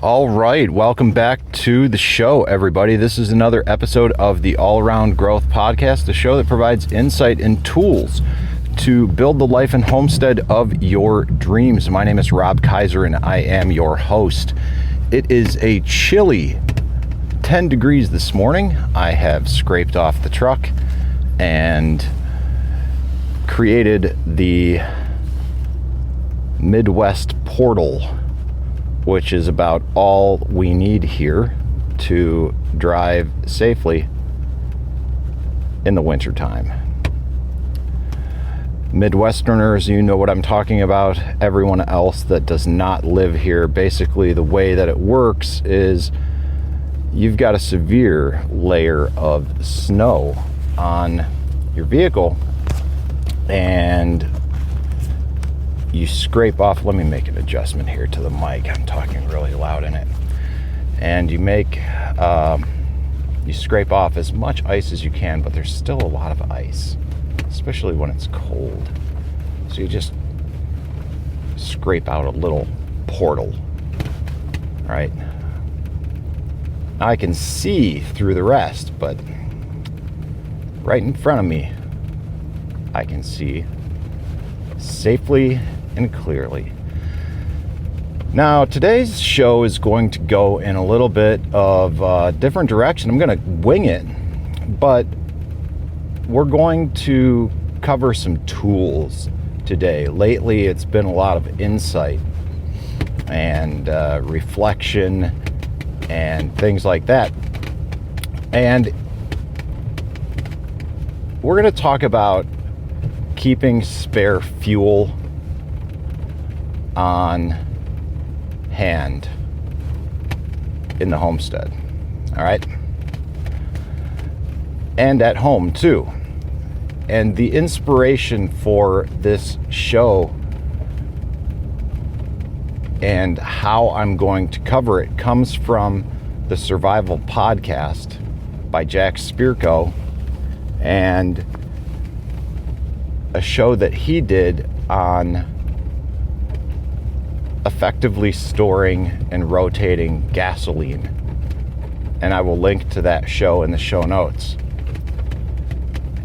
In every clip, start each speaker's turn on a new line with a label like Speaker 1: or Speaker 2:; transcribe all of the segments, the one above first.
Speaker 1: All right, welcome back to the show, everybody. This is another episode of the All Around Growth Podcast, the show that provides insight and tools to build the life and homestead of your dreams. My name is Rob Kaiser, and I am your host. It is a chilly 10 degrees this morning. I have scraped off the truck and created the Midwest portal, which is about all we need here to drive safely in the wintertime. Midwesterners, you know what I'm talking about. Everyone else that does not live here, basically the way that it works is you've got a severe layer of snow on your vehicle and you scrape off. Let me make an adjustment here to the mic. I'm talking really loud in it. And you scrape off as much ice as you can, but there's still a lot of ice, especially when it's cold. So you just scrape out a little portal. All right. Now I can see through the rest, but right in front of me, I can see safely and clearly. Now, today's show is going to go in a little bit of a different direction. I'm going to wing it, but we're going to cover some tools today. Lately, it's been a lot of insight and reflection and things like that. And we're going to talk about keeping spare fuel on hand in the homestead. All right. And at home too. And the inspiration for this show and how I'm going to cover it comes from the Survival Podcast by Jack Spirko and a show that he did on effectively storing and rotating gasoline. And I will link to that show in the show notes.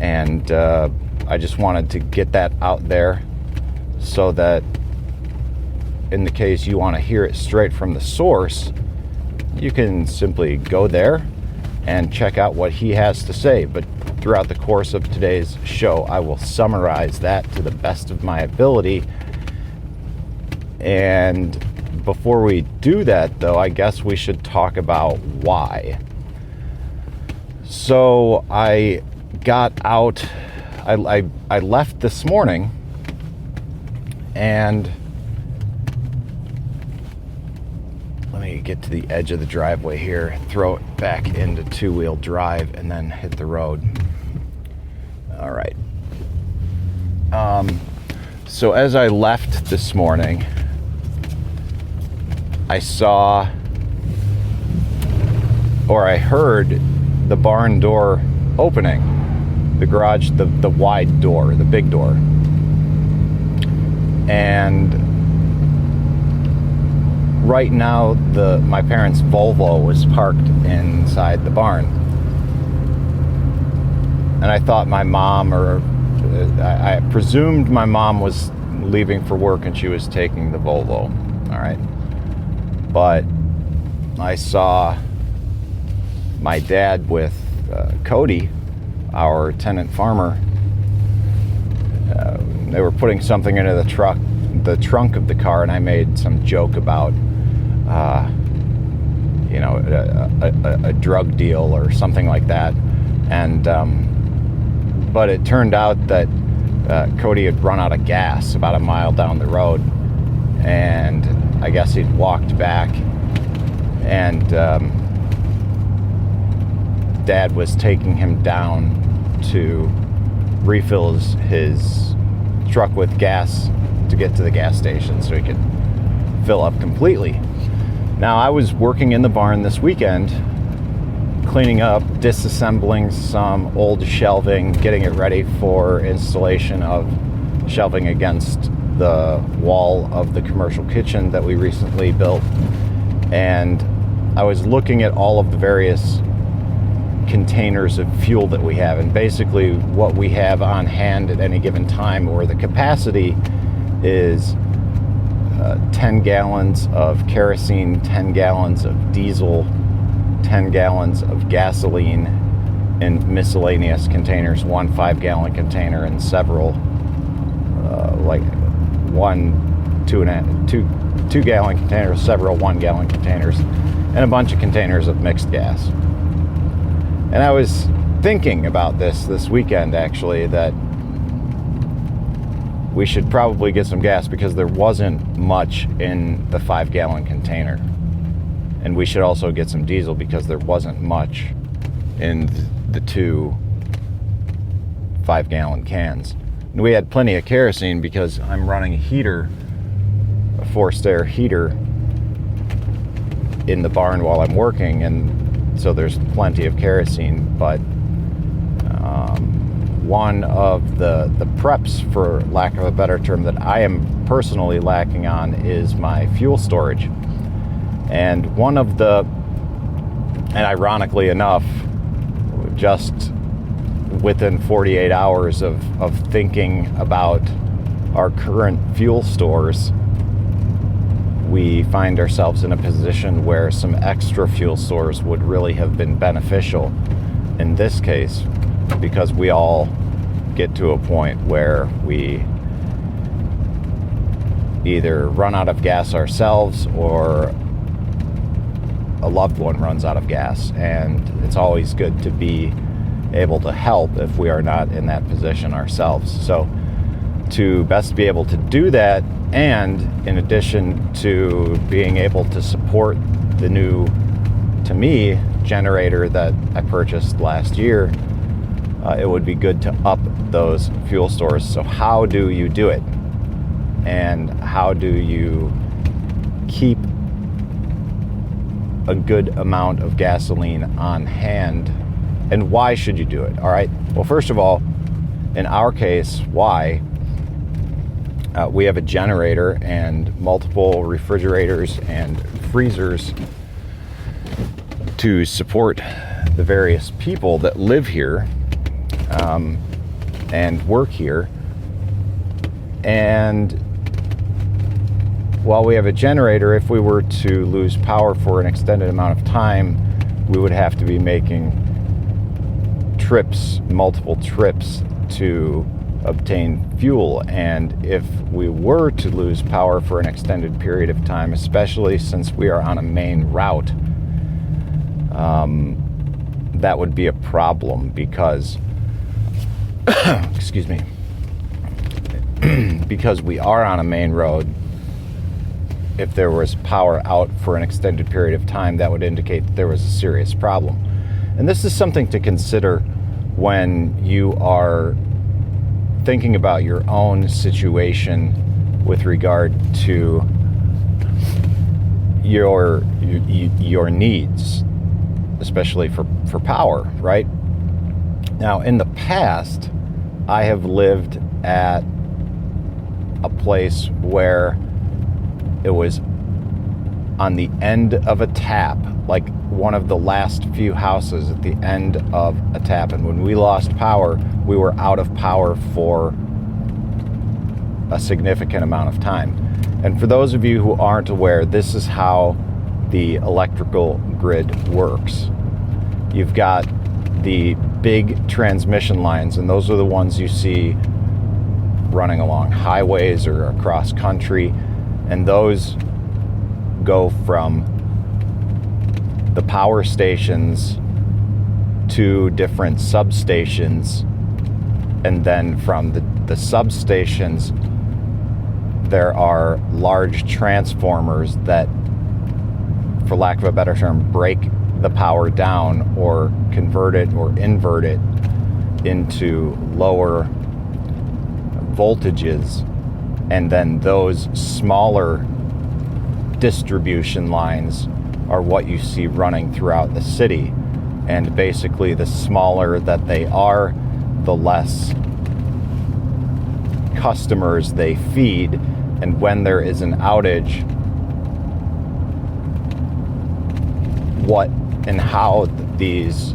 Speaker 1: And I just wanted to get that out there so that in the case you want to hear it straight from the source, you can simply go there and check out what he has to say. But throughout the course of today's show, I will summarize that to the best of my ability. And before we do that, though, I guess we should talk about why. So I got out, I left this morning, and let me get to the edge of the driveway here, throw it back into two-wheel drive, and then hit the road. All right. So as I left this morning, I saw, or I heard the barn door opening, the garage, the wide door, the big door. And right now, my parents' Volvo was parked inside the barn. And I thought my mom, or I presumed my mom was leaving for work and she was taking the Volvo. All right. But I saw my dad with Cody, our tenant farmer. They were putting something into the trunk of the car, and I made some joke about, a drug deal or something like that. And but it turned out that Cody had run out of gas about a mile down the road, and I guess he'd walked back, and Dad was taking him down to refill his truck with gas to get to the gas station so he could fill up completely. Now, I was working in the barn this weekend, cleaning up, disassembling some old shelving, getting it ready for installation of shelving against the wall of the commercial kitchen that we recently built. And I was looking at all of the various containers of fuel that we have, and basically what we have on hand at any given time, or the capacity, is 10 gallons of kerosene, 10 gallons of diesel, 10 gallons of gasoline in miscellaneous containers, one 5-gallon container, and several like one 2-gallon containers, several 1-gallon containers, and a bunch of containers of mixed gas. And I was thinking about this weekend, actually, that we should probably get some gas because there wasn't much in the 5-gallon container. And we should also get some diesel because there wasn't much in the 2 5-gallon cans. And we had plenty of kerosene because I'm running a heater, a forced air heater, in the barn while I'm working, and so there's plenty of kerosene. But one of the preps, for lack of a better term, that I am personally lacking on is my fuel storage. And ironically enough, just within 48 hours of thinking about our current fuel stores, we find ourselves in a position where some extra fuel stores would really have been beneficial in this case, because we all get to a point where we either run out of gas ourselves or a loved one runs out of gas, and it's always good to be able to help if we are not in that position ourselves. So to best be able to do that, and in addition to being able to support the new, to me, generator that I purchased last year, it would be good to up those fuel stores. So how do you do it? And how do you keep a good amount of gasoline on hand? And why should you do it? All right. Well, first of all, in our case, why? We have a generator and multiple refrigerators and freezers to support the various people that live here and work here. And while we have a generator, if we were to lose power for an extended amount of time, we would have to be making multiple trips to obtain fuel. And if we were to lose power for an extended period of time, especially since we are on a main route, that would be a problem because excuse me, because we are on a main road. If there was power out for an extended period of time, that would indicate that there was a serious problem. And this is something to consider when you are thinking about your own situation with regard to your needs, especially for power, right? Now, in the past, I have lived at a place where it was on the end of a tap, like one of the last few houses at the end of a tap. And when we lost power, we were out of power for a significant amount of time. And for those of you who aren't aware, this is how the electrical grid works. You've got the big transmission lines, and those are the ones you see running along highways or across country. And those go from the power stations to different substations, and then from the substations there are large transformers that, for lack of a better term, break the power down or convert it or invert it into lower voltages. And then those smaller distribution lines are what you see running throughout the city. And basically, the smaller that they are, the less customers they feed. And when there is an outage, what and how these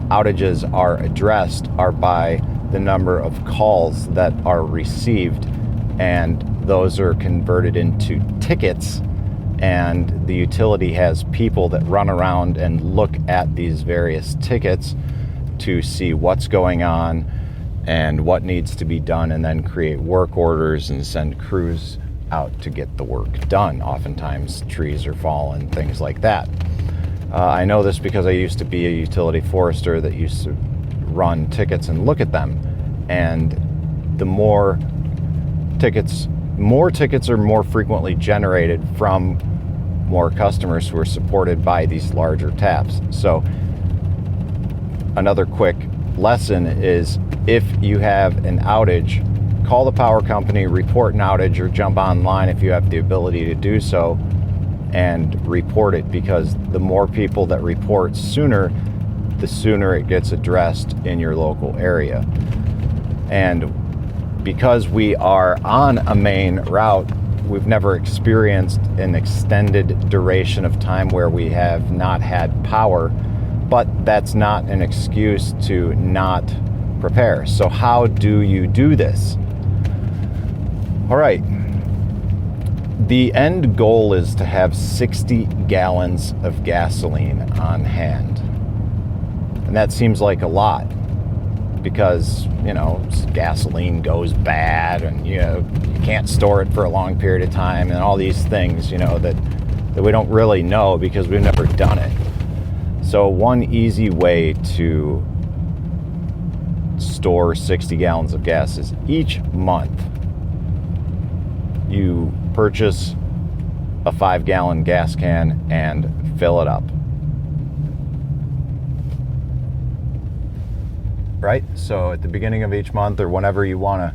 Speaker 1: outages are addressed are by the number of calls that are received, and those are converted into tickets, and the utility has people that run around and look at these various tickets to see what's going on and what needs to be done, and then create work orders and send crews out to get the work done. Oftentimes trees are falling, things like that. I know this because I used to be a utility forester that used to run tickets and look at them. And the more tickets are more frequently generated from more customers who are supported by these larger taps. So another quick lesson is, if you have an outage, call the power company, report an outage, or jump online if you have the ability to do so and report it, because the more people that report sooner, the sooner it gets addressed in your local area. And because we are on a main route, we've never experienced an extended duration of time where we have not had power, but that's not an excuse to not prepare. So how do you do this? All right. The end goal is to have 60 gallons of gasoline on hand. And that seems like a lot because, gasoline goes bad and, you can't store it for a long period of time and all these things, that we don't really know because we've never done it. So one easy way to store 60 gallons of gas is each month you purchase a 5-gallon gas can and fill it up. Right? So at the beginning of each month, or whenever you want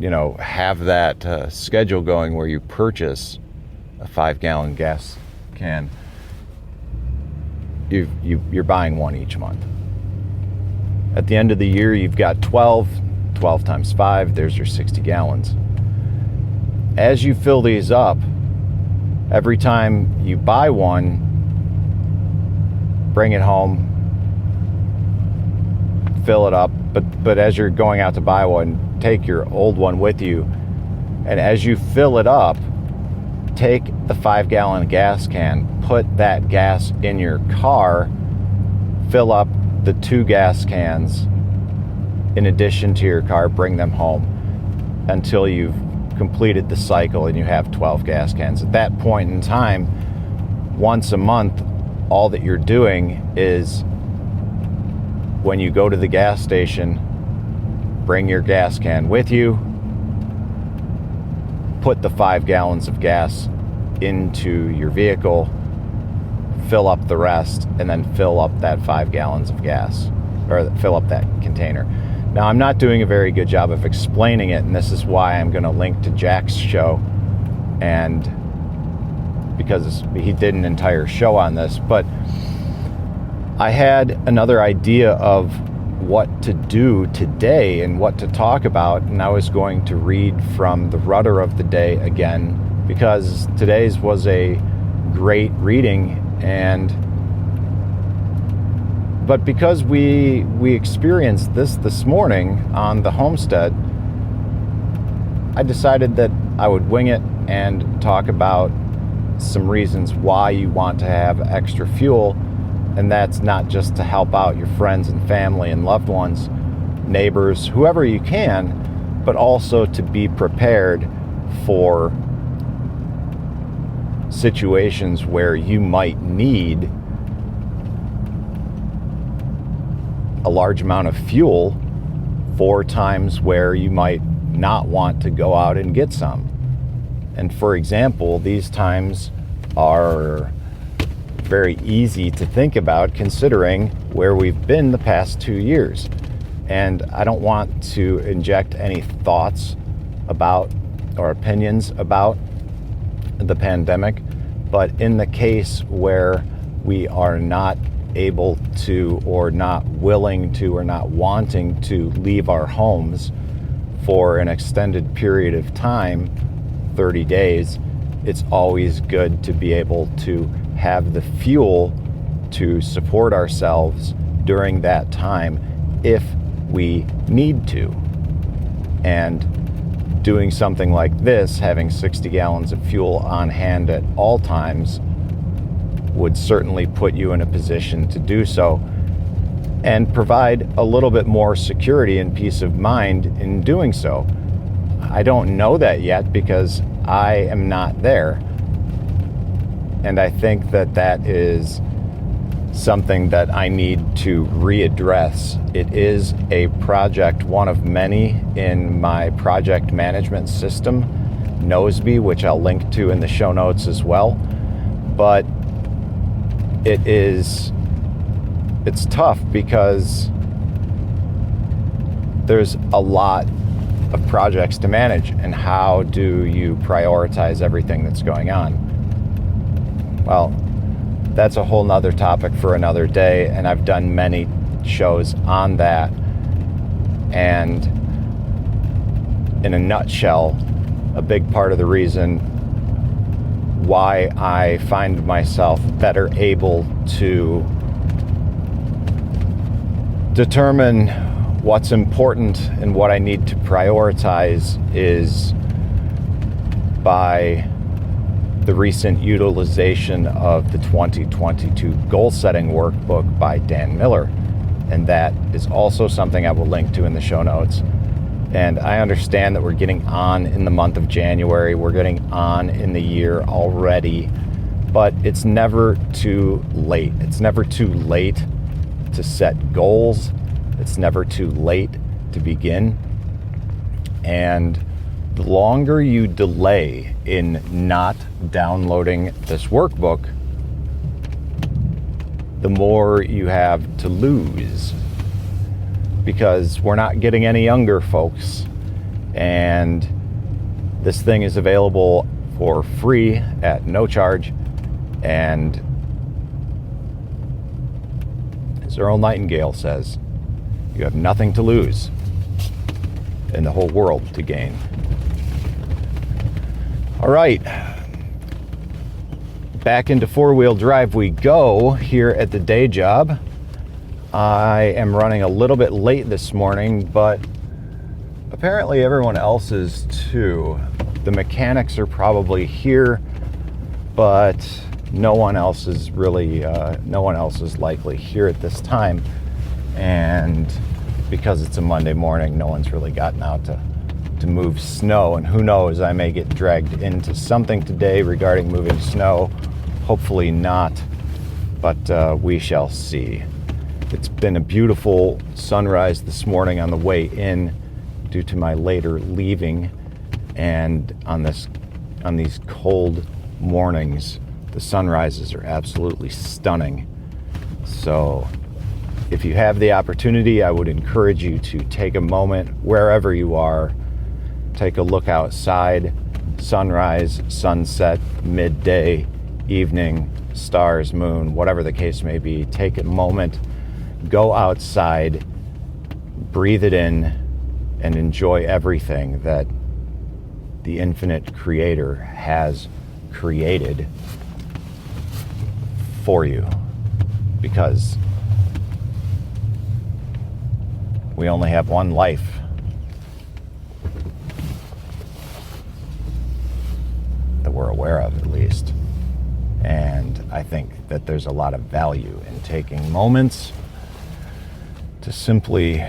Speaker 1: to, have that schedule going where you purchase a 5-gallon gas can, you're buying one each month. At the end of the year, you've got 12 times 5, there's your 60 gallons. As you fill these up, every time you buy one, bring it home, fill it up, but as you're going out to buy one, take your old one with you, and as you fill it up, take the 5-gallon gas can, put that gas in your car, fill up the 2 gas cans in addition to your car, bring them home until you've completed the cycle and you have 12 gas cans. At that point in time, once a month, all that you're doing is, when you go to the gas station, bring your gas can with you, put the 5 gallons of gas into your vehicle, fill up the rest, and then fill up that 5 gallons of gas, or fill up that container. Now, I'm not doing a very good job of explaining it, and this is why I'm going to link to Jack's show, and because he did an entire show on this. But I had another idea of what to do today and what to talk about, and I was going to read from the Rudder of the Day again, because today's was a great reading, but because we experienced this morning on the Homestead, I decided that I would wing it and talk about some reasons why you want to have extra fuel. And that's not just to help out your friends and family and loved ones, neighbors, whoever you can, but also to be prepared for situations where you might need a large amount of fuel for times where you might not want to go out and get some. And for example, these times are very easy to think about considering where we've been the past 2 years. And I don't want to inject any thoughts about or opinions about the pandemic, but in the case where we are not able to, or not willing to, or not wanting to leave our homes for an extended period of time, 30 days, it's always good to be able to have the fuel to support ourselves during that time if we need to. And doing something like this, having 60 gallons of fuel on hand at all times, would certainly put you in a position to do so and provide a little bit more security and peace of mind in doing so. I don't know that yet because I am not there. And I think that that is something that I need to readdress. It is a project, one of many in my project management system, Noseby, which I'll link to in the show notes as well. But it's tough because there's a lot of projects to manage, and how do you prioritize everything that's going on? Well, that's a whole nother topic for another day, and I've done many shows on that. And in a nutshell, a big part of the reason why I find myself better able to determine what's important and what I need to prioritize is by the recent utilization of the 2022 goal setting workbook by Dan Miller. And that is also something I will link to in the show notes. And I understand that we're getting on in the month of January, we're getting on in the year already, but it's never too late. It's never too late to set goals. It's never too late to begin. And the longer you delay in not downloading this workbook, the more you have to lose. Because we're not getting any younger, folks. And this thing is available for free at no charge. And as Earl Nightingale says, you have nothing to lose and the whole world to gain. All right, back into four-wheel drive we go here at the day job. I am running a little bit late this morning, but apparently everyone else is too. The mechanics are probably here, but no one else is likely here at this time. And because it's a Monday morning, no one's really gotten out to move snow. And who knows, I may get dragged into something today regarding moving snow. Hopefully not, but we shall see. It's been a beautiful sunrise this morning on the way in due to my later leaving. And on these cold mornings, the sunrises are absolutely stunning. So if you have the opportunity, I would encourage you to take a moment wherever you are, take a look outside, sunrise, sunset, midday, evening, stars, moon, whatever the case may be. Take a moment, go outside, breathe it in, and enjoy everything that the infinite creator has created for you. Because we only have one life. That we're aware of, at least. And I think that there's a lot of value in taking moments to simply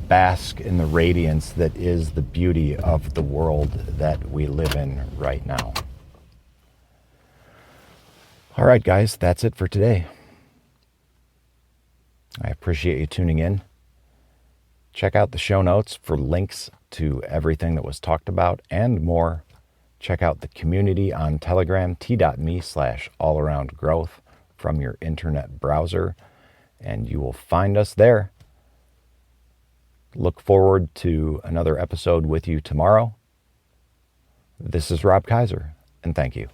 Speaker 1: bask in the radiance that is the beauty of the world that we live in right now. All right, guys, that's it for today. I appreciate you tuning in. Check out the show notes for links to everything that was talked about and more. Check out the community on Telegram, t.me/allaroundgrowth from your internet browser, and you will find us there. Look forward to another episode with you tomorrow. This is Rob Kaiser, and thank you.